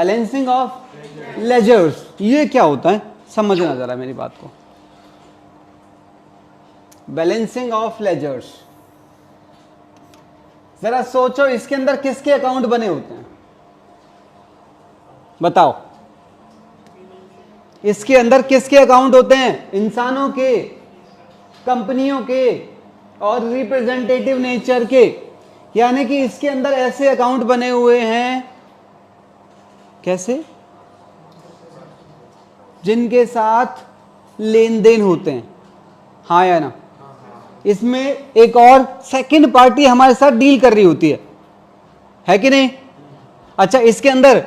Balancing of ledgers. ये क्या होता है समझना जरा मेरी बात को। बैलेंसिंग ऑफ लेजर्स, जरा सोचो इसके अंदर किसके अकाउंट बने होते हैं, बताओ। इसके अंदर किसके अकाउंट होते हैं? इंसानों के, कंपनियों के और रिप्रेजेंटेटिव नेचर के। यानी कि इसके अंदर ऐसे अकाउंट बने हुए हैं, कैसे? जिनके साथ लेन देन होते हैं, हाँ या ना? इसमें एक और सेकंड पार्टी हमारे साथ डील कर रही होती है कि नहीं? अच्छा, इसके अंदर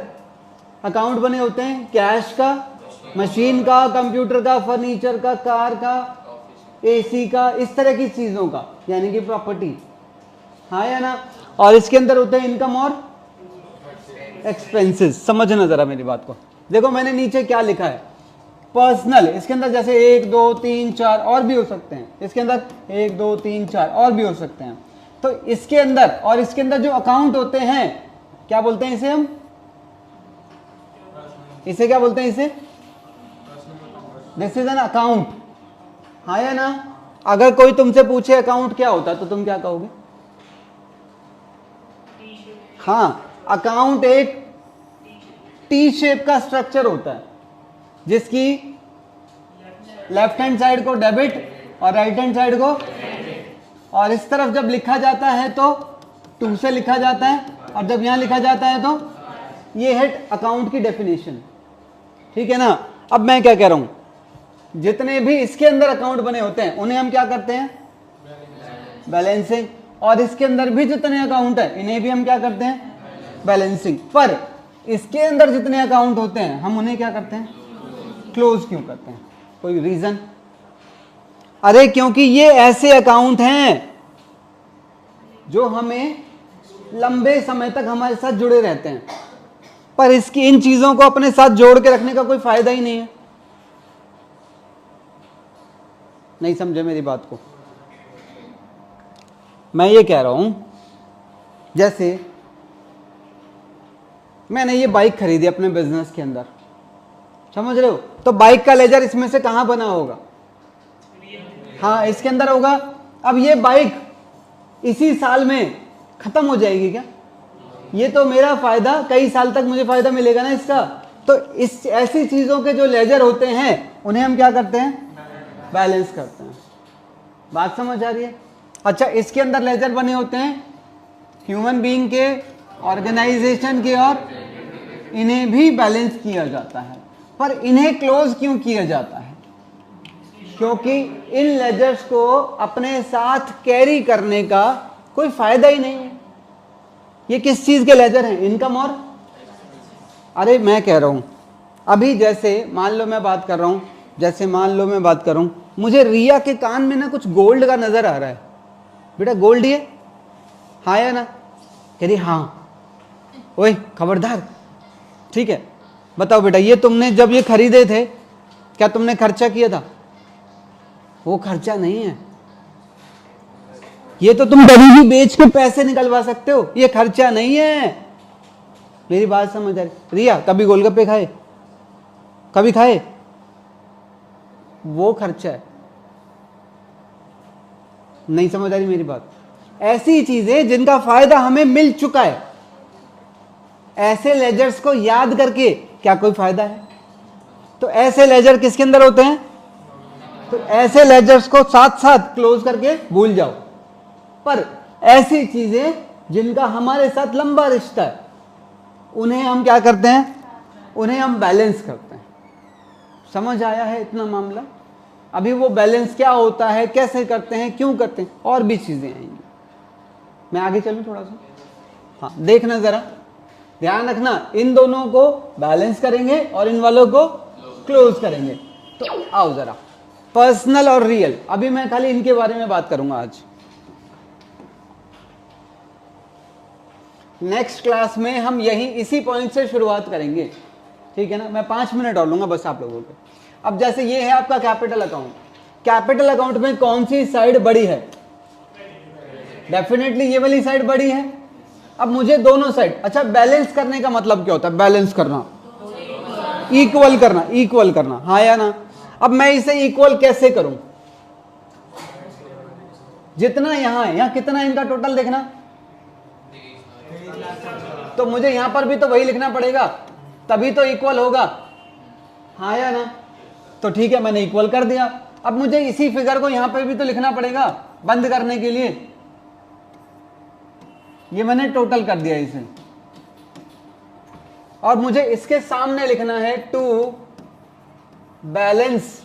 अकाउंट बने होते हैं कैश का, मशीन का, कंप्यूटर का, फर्नीचर का, कार का, एसी का, इस तरह की चीजों का, यानी कि प्रॉपर्टी, हाँ या ना? और इसके अंदर होते हैं इनकम और एक्सपेंसेस। समझना जरा मेरी बात को। देखो मैंने नीचे क्या लिखा है, पर्सनल। इसके अंदर जैसे 1 2 3 4 और भी हो सकते हैं, इसके अंदर 1 2 3 4 और भी हो सकते हैं। तो इसके अंदर और इसके अंदर जो अकाउंट होते हैं, क्या बोलते हैं इसे? हम इसे क्या बोलते हैं? इसे दिस इज एन अकाउंट, हाँ या ना? अगर कोई तुमसे पूछे अकाउंट क्या होता है तो तुम क्या कहोगे? हाँ, अकाउंट एक टी शेप का स्ट्रक्चर होता है, जिसकी लेफ्ट हैंड साइड को डेबिट और राइट हैंड साइड को, और इस तरफ जब लिखा जाता है तो 2 से लिखा जाता है, और जब यहां लिखा जाता है तो ये है अकाउंट की डेफिनेशन, ठीक है ना? अब मैं क्या कह रहा हूं, जितने भी इसके अंदर अकाउंट बने होते हैं उन्हें हम क्या करते हैं? बैलेंसिंग। और इसके अंदर भी जितने अकाउंट है इन्हें भी हम क्या करते हैं? बैलेंसिंग। पर इसके अंदर जितने अकाउंट होते हैं हम उन्हें क्या करते हैं? क्लोज क्यों करते हैं? कोई रीजन? अरे क्योंकि ये ऐसे अकाउंट हैं जो हमें लंबे समय तक हमारे साथ जुड़े रहते हैं, पर इसकी इन चीजों को अपने साथ जोड़ के रखने का कोई फायदा ही नहीं है। नहीं समझे मेरी बात को? मैं ये कह रहा हूं, जैसे मैंने ये बाइक खरीदी अपने बिजनेस के अंदर, समझ रहे हो? तो बाइक का लेजर इसमें से कहां बना होगा? हाँ, इसके अंदर होगा। अब ये बाइक इसी साल में खत्म हो जाएगी क्या? ये तो मेरा फायदा, कई साल तक मुझे फायदा मिलेगा ना इसका। तो इस ऐसी चीजों के जो लेजर होते हैं उन्हें हम क्या करते हैं? बैलेंस करते हैं। बात समझ आ रही है? अच्छा, इसके अंदर लेजर बने होते हैं ह्यूमन बीइंग के, ऑर्गेनाइजेशन के, और इन्हें भी बैलेंस किया जाता है। पर इन्हें क्लोज क्यों किया जाता है? क्योंकि इन लेजर्स को अपने साथ कैरी करने का कोई फायदा ही नहीं है। ये किस चीज के लेजर हैं? इनकम और, अरे मैं कह रहा हूं अभी, जैसे मान लो मैं बात कर रहा हूं, मुझे रिया के कान में ना कुछ गोल्ड का नजर आ रहा है। बेटा गोल्ड ही है, हाँ या ना? कह रही हाँ। ओए खबरदार, ठीक है? बताओ बेटा, ये तुमने जब ये खरीदे थे क्या तुमने खर्चा किया था? वो खर्चा नहीं है। ये तो तुम कभी भी बेच के पैसे निकलवा सकते हो, ये खर्चा नहीं है। मेरी बात समझ आ रही? रिया कभी गोलगप्पे खाए? कभी खाए? वो खर्चा है। नहीं समझ आ रही मेरी बात? ऐसी चीजें जिनका फायदा हमें मिल चुका है, ऐसे लेजर्स को याद करके क्या कोई फायदा है? तो ऐसे लेजर किसके अंदर होते हैं? तो ऐसे लेजर्स को साथ साथ क्लोज करके भूल जाओ। पर ऐसी चीजें जिनका हमारे साथ लंबा रिश्ता है उन्हें हम क्या करते हैं? उन्हें हम बैलेंस करते हैं। समझ आया है इतना मामला? अभी वो बैलेंस क्या होता है, कैसे करते हैं, क्यों करते हैं, और भी चीजें आएंगी। मैं आगे चलूं थोड़ा सा? हाँ, देखना जरा, ध्यान रखना, इन दोनों को बैलेंस करेंगे और इन वालों को क्लोज करेंगे। तो आओ जरा, पर्सनल और रियल, अभी मैं खाली इनके बारे में बात करूंगा आज। नेक्स्ट क्लास में हम यही इसी पॉइंट से शुरुआत करेंगे, ठीक है ना? मैं 5 मिनट और लूंगा बस आप लोगों को। अब जैसे ये है आपका कैपिटल अकाउंट। कैपिटल अकाउंट में कौन सी साइड बड़ी है? डेफिनेटली ये वाली साइड बड़ी है, अब मुझे दोनों साइड, अच्छा बैलेंस करने का मतलब क्या होता है? बैलेंस करना, इक्वल करना, इक्वल करना, हाँ या ना? अब मैं इसे इक्वल कैसे करूं? जितना यहां है, यहां कितना इनका टोटल देखना, तो मुझे यहां पर भी तो वही लिखना पड़ेगा, तभी तो इक्वल होगा, हाँ या ना? तो ठीक है, मैंने इक्वल कर दिया। अब मुझे इसी फिगर को यहां पर भी तो लिखना पड़ेगा बंद करने के लिए। ये मैंने टोटल कर दिया इसे, और मुझे इसके सामने लिखना है टू बैलेंस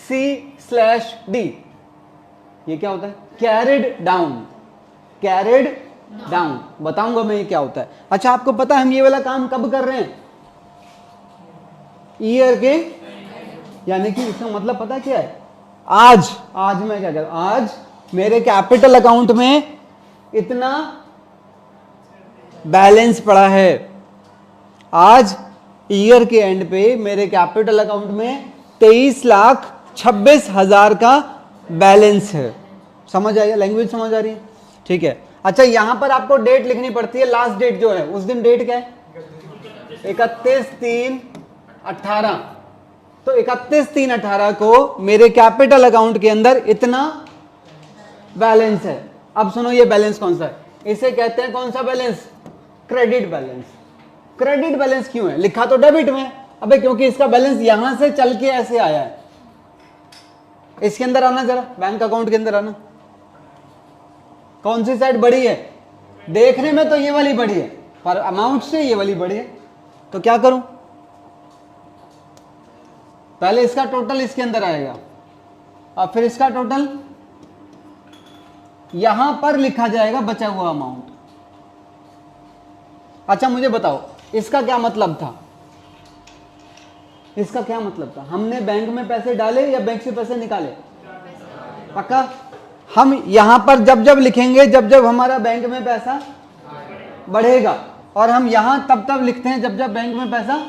C/D। ये क्या होता है? Carried down. बताऊंगा मैं ये क्या होता है। अच्छा, आपको पता है हम ये वाला काम कब कर रहे हैं? ईयर के, यानी कि इसका मतलब पता क्या है? आज मैं क्या कर रहा हूं? आज मेरे कैपिटल अकाउंट में इतना बैलेंस पड़ा है। आज ईयर के एंड पे मेरे कैपिटल अकाउंट में 23,26,000 का बैलेंस है। समझ आई? लैंग्वेज समझ आ रही है? ठीक है। अच्छा, यहां पर आपको डेट लिखनी पड़ती है, लास्ट डेट जो है उस दिन डेट क्या है? 31/3/18। तो 31/3/18 को मेरे कैपिटल अकाउंट के अंदर इतना बैलेंस है। अब सुनो, ये बैलेंस कौन सा है? इसे कहते हैं कौन सा balance? Credit balance. Credit balance क्यों है? लिखा तो डेबिट में, अबे क्योंकि इसका बैलेंस यहां से चल के ऐसे आया है। इसके अंदर आना, जरा बैंक अकाउंट के अंदर आना। कौन सी साइड बड़ी है? देखने में तो ये वाली बड़ी है, पर अमाउंट से ये वाली बड़ी है। तो क्या करूं? पहले इसका टोटल इसके अंदर आएगा, और फिर इसका टोटल यहां पर लिखा जाएगा, बचा हुआ अमाउंट। अच्छा, मुझे बताओ इसका क्या मतलब था? इसका क्या मतलब था? हमने बैंक में पैसे डाले या बैंक से पैसे निकाले? पक्का? हम यहां पर जब जब लिखेंगे, जब जब हमारा बैंक में पैसा बढ़ेगा, और हम यहां तब तब लिखते हैं जब जब बैंक में पैसा।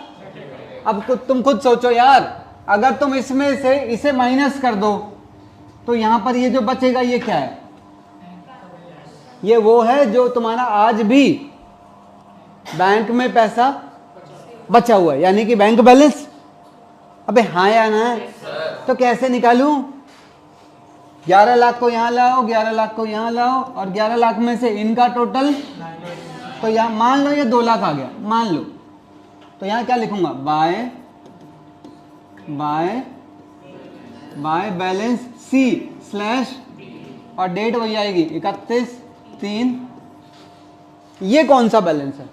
अब तुम खुद सोचो यार, अगर तुम इसमें से इसे माइनस कर दो तो यहां पर ये जो बचेगा ये क्या है? ये वो है जो तुम्हारा आज भी बैंक में पैसा बचा हुआ है, यानी कि बैंक बैलेंस। अबे हाँ या ना? तो कैसे निकालूं? 11 लाख को यहां लाओ, 11 लाख को यहां लाओ, और 11 लाख में से इनका टोटल, तो यहां मान लो ये 2 लाख आ गया, मान लो। तो यहां क्या लिखूंगा? बाय बैलेंस C/ और डेट वही आएगी 31/3। ये कौन सा बैलेंस है?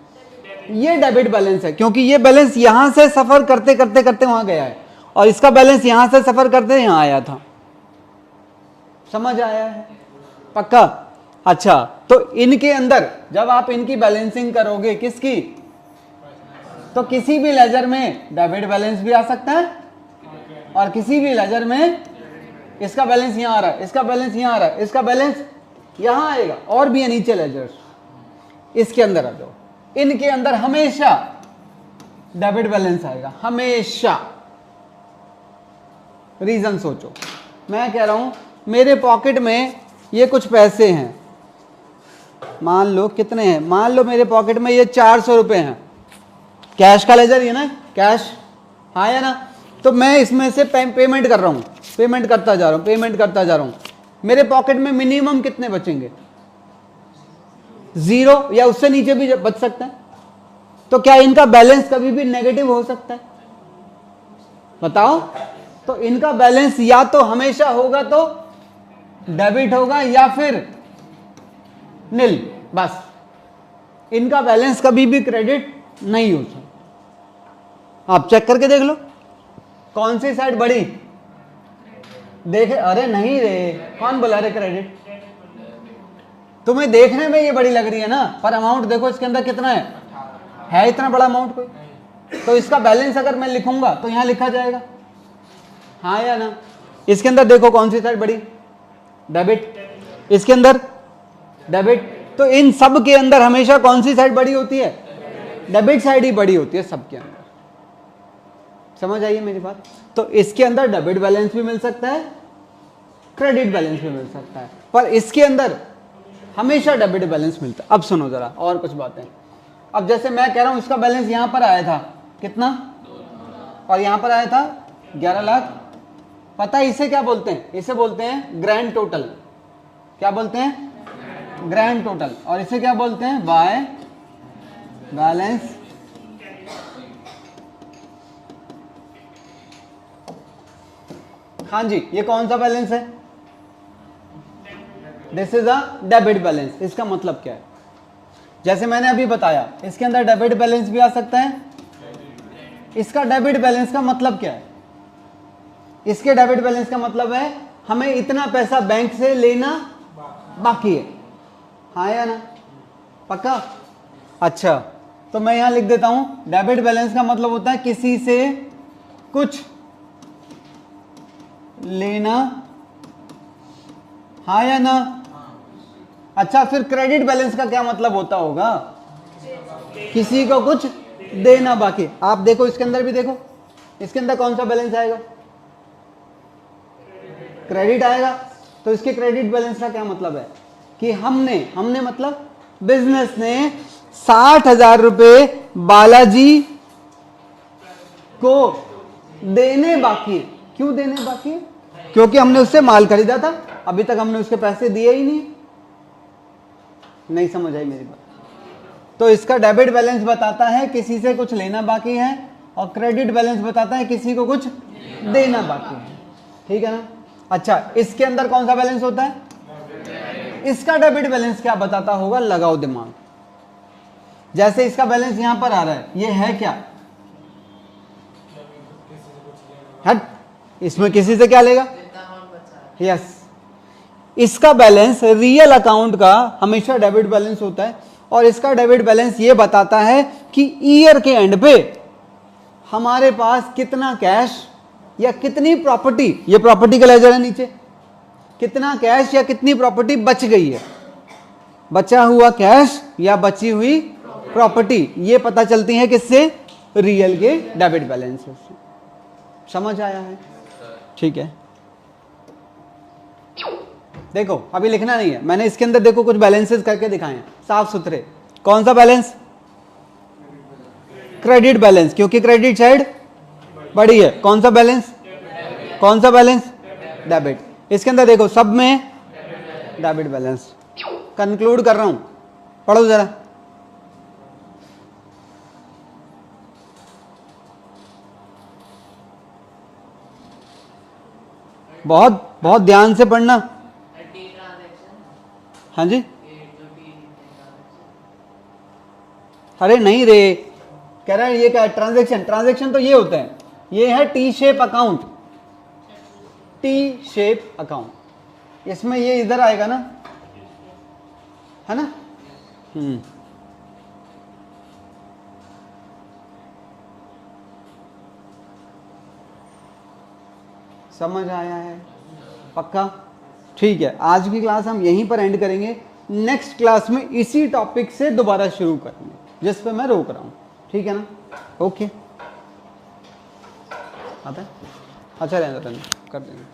ये डेबिट बैलेंस है, क्योंकि ये बैलेंस यहां से सफर करते करते करते वहां गया है, और इसका बैलेंस यहां से सफर करते यहां आया था। समझ आया है? पक्का? अच्छा, तो इनके अंदर जब आप इनकी बैलेंसिंग करोगे, किसकी? तो किसी भी लेजर में डेबिट बैलेंस भी आ सकता है, और किसी भी लेजर में इसका बैलेंस यहां आ रहा है, इसका बैलेंस यहां आ रहा है, इसका बैलेंस यहां आएगा, और भी है नीचे लेजर्स। इसके अंदर आ जाओ, इनके अंदर हमेशा डेबिट बैलेंस आएगा, हमेशा। रीजन सोचो, मैं कह रहा हूं मेरे पॉकेट में ये कुछ पैसे हैं, मान लो कितने हैं? मान लो मेरे पॉकेट में ये 400 रुपए हैं। कैश का लेजर ये ना, कैश, हाँ या ना? तो मैं इसमें से पेमेंट कर रहा हूं, पेमेंट करता जा रहा हूं, पेमेंट करता जा रहा हूं। मेरे पॉकेट में मिनिमम कितने बचेंगे? 0 या उससे नीचे भी बच सकता है। तो क्या इनका बैलेंस कभी भी नेगेटिव हो सकता है? बताओ। तो इनका बैलेंस या तो हमेशा होगा तो डेबिट होगा, या फिर नील। बस, इनका बैलेंस कभी भी क्रेडिट नहीं हो सकता। आप चेक करके देख लो कौन सी साइड बड़ी। देखे, अरे नहीं रे, कौन बोला रे क्रेडिट? तुम्हें देखने में ये बड़ी लग रही है ना, पर अमाउंट देखो इसके अंदर कितना है इतना बड़ा अमाउंट कोई? तो इसका बैलेंस अगर मैं लिखूंगा तो यहां लिखा जाएगा, हाँ या ना? इसके अंदर देखो कौन सी साइड बड़ी? डेबिट। इसके अंदर डेबिट। तो इन सब के अंदर हमेशा कौन सी साइड बड़ी होती है? डेबिट साइड ही बड़ी होती है सबके अंदर। समझ आइए मेरी बात? तो इसके अंदर डेबिट बैलेंस भी मिल सकता है, क्रेडिट बैलेंस भी मिल सकता है, पर इसके अंदर हमेशा डेबिट बैलेंस मिलता है। अब सुनो जरा और कुछ बातें। अब जैसे मैं कह रहा हूं इसका बैलेंस यहां पर आया था कितना, और यहां पर आया था 11 लाख। पता है इसे क्या बोलते हैं? इसे बोलते हैं ग्रैंड टोटल। क्या बोलते हैं? Grand total. और इसे क्या बोलते हैं? By balance. हाँ जी, ये कौन सा बैलेंस है? This is a debit balance. इसका मतलब क्या है? जैसे मैंने अभी बताया, इसके अंदर डेबिट बैलेंस भी आ सकता है। इसका डेबिट बैलेंस का मतलब क्या है? इसके डेबिट बैलेंस का मतलब है हमें इतना पैसा बैंक से लेना बाकी है। हाँ या ना? पक्का? अच्छा, तो मैं यहां लिख देता हूं, डेबिट बैलेंस का मतलब होता है किसी से कुछ लेना। हाँ या ना? अच्छा, फिर क्रेडिट बैलेंस का क्या मतलब होता होगा? किसी को कुछ देना बाकी। आप देखो इसके अंदर भी देखो, इसके अंदर कौन सा बैलेंस आएगा? क्रेडिट आएगा। तो इसके क्रेडिट बैलेंस का क्या मतलब है? कि हमने मतलब बिजनेस ने 60,000 रुपए बालाजी को देने बाकी। क्यों देने बाकी? क्योंकि हमने उससे माल खरीदा था, अभी तक हमने उसके पैसे दिए ही नहीं समझ आई मेरी बात? तो इसका डेबिट बैलेंस बताता है किसी से कुछ लेना बाकी है, और क्रेडिट बैलेंस बताता है किसी को कुछ देना बाकी है। ठीक है ना? अच्छा, इसके अंदर कौन सा बैलेंस होता है? इसका डेबिट बैलेंस क्या बताता होगा? लगाओ दिमाग। जैसे इसका बैलेंस यहां पर आ रहा है, ये है क्या? हट, इसमें किसी से क्या लेगा? यस। इसका बैलेंस रियल अकाउंट का हमेशा डेबिट बैलेंस होता है, और इसका डेबिट बैलेंस ये बताता है कि ईयर के एंड पे हमारे पास कितना कैश या कितनी प्रॉपर्टी, ये प्रॉपर्टी का लेजर है नीचे, कितना कैश या कितनी प्रॉपर्टी बच गई है। बचा हुआ कैश या बची हुई प्रॉपर्टी, ये पता चलती है किससे? रियल के डेबिट बैलेंस से। समझ आया है? ठीक है, देखो अभी लिखना नहीं है, मैंने इसके अंदर देखो कुछ बैलेंसेस करके दिखाए हैं साफ सुथरे। कौन सा बैलेंस? क्रेडिट बैलेंस, क्योंकि क्रेडिट साइड बड़ी है। कौन सा बैलेंस? कौन सा बैलेंस? डेबिट। इसके अंदर देखो सब में डेबिट बैलेंस। कंक्लूड कर रहा हूं, पढ़ो जरा। बहुत बहुत ध्यान से पढ़ना। हाँ जी, अरे नहीं रे, कह रहा है ये क्या है? ट्रांजैक्शन। ट्रांजैक्शन तो ये होता है, ये है T shape account. T shape account, इसमें ये इधर आएगा ना, है ना? समझ आया है? पक्का? ठीक है, आज की क्लास हम यहीं पर एंड करेंगे। नेक्स्ट क्लास में इसी टॉपिक से दोबारा शुरू करेंगे जिस पे मैं रोक रहा हूं। ठीक है ना? ओके, आता है? अच्छा रहना कर देंगे।